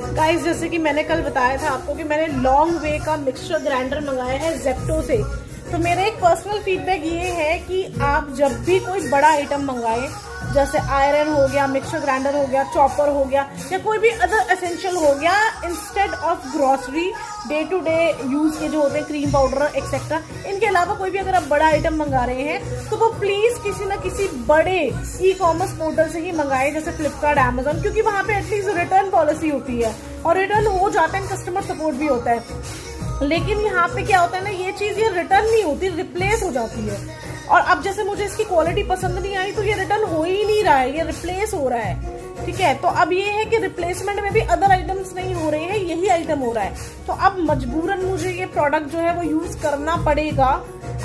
Guys, जैसे कि मैंने कल बताया था आपको कि मैंने लॉन्ग वे का मिक्सचर ग्राइंडर मंगाया है जेप्टो से। तो मेरा एक पर्सनल फीडबैक ये है कि आप जब भी कोई बड़ा आइटम मंगाएं, जैसे आयरन हो गया, मिक्सचर ग्राइंडर हो गया, चॉपर हो गया, या कोई भी अदर एसेंशियल हो गया, instead of grocery day to day use के जो होते हैं, क्रीम पाउडर एक्सेट्रा, इनके अलावा कोई भी अगर आप बड़ा आइटम मंगा रहे हैं तो वो प्लीज किसी ना किसी बड़े ई कॉमर्स पोर्टल से ही मंगाए, जैसे फ्लिपकार्ट, अमेजोन, क्योंकि वहां पे एटलीस्ट रिटर्न पॉलिसी होती है और रिटर्न हो जाता है, कस्टमर सपोर्ट भी होता है। लेकिन यहाँ पे क्या होता है ना, ये चीज ये रिटर्न नहीं होती, रिप्लेस हो जाती है। और अब जैसे मुझे इसकी क्वालिटी पसंद नहीं आई तो ये रिटर्न हो ही नहीं रहा है, ये रिप्लेस हो रहा है। ठीक है, तो अब ये है कि रिप्लेसमेंट में भी अदर आइटम्स नहीं हो रहे हैं, यही आइटम हो रहा है। तो अब मजबूरन मुझे ये प्रोडक्ट जो है वो यूज करना पड़ेगा।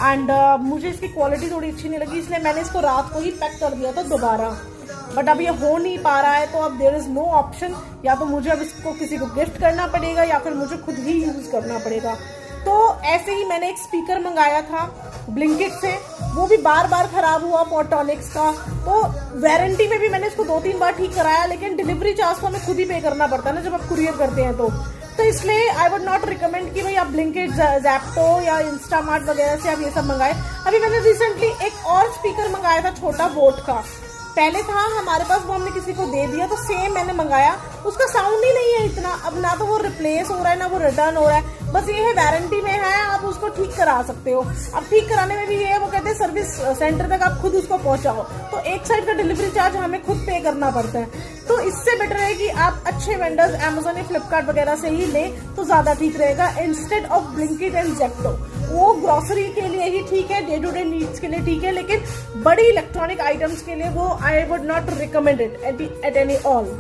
एंड मुझे इसकी क्वालिटी थोड़ी अच्छी नहीं लगी, इसलिए मैंने इसको रात को ही पैक कर दिया था दोबारा। बट अब ये हो नहीं पा रहा है, तो अब देयर इज नो ऑप्शन, या तो मुझे अब इसको किसी को गिफ्ट करना पड़ेगा या फिर मुझे खुद ही यूज करना पड़ेगा। तो ऐसे ही मैंने एक स्पीकर मंगाया था ब्लिंकिट से, वो भी बार बार खराब हुआ, पोर्टोनिक्स का। तो वारंटी में भी मैंने इसको 2-3 बार ठीक कराया, लेकिन डिलीवरी चार्ज तो हमें खुद ही पे करना पड़ता है ना जब आप कुरियर करते हैं। तो इसलिए आई वुड नॉट रिकमेंड कि भाई आप ब्लिंकिट, ज़ेप्टो या इंस्टामार्ट वगैरह से आप ये सब मंगाए। अभी मैंने रिसेंटली एक और स्पीकर मंगाया था छोटा बोट का, पहले था हमारे पास, वो हमने किसी को दे दिया, तो सेम मैंने मंगाया, उसका साउंड ही नहीं है इतना। अब ना तो वो रिप्लेस हो रहा है ना वो रिटर्न हो रहा है, बस ये है वारंटी में है, आप उसको ठीक करा सकते हो। अब ठीक कराने में भी ये है, वो कहते हैं सर्विस सेंटर तक आप खुद उसको पहुंचाओ, तो एक साइड का डिलीवरी चार्ज हमें खुद पे करना पड़ता है। तो इससे बेटर है कि आप अच्छे वेंडर्स अमेजोन या फ्लिपकार्ट वगैरह से ही लें तो ज्यादा ठीक रहेगा, instead of Blinkit and Zepto. वो ग्रोसरी के लिए ही ठीक है, डे टू डे नीड्स के लिए ठीक है, लेकिन बड़ी इलेक्ट्रॉनिक आइटम्स के लिए वो I would not recommend it at any all.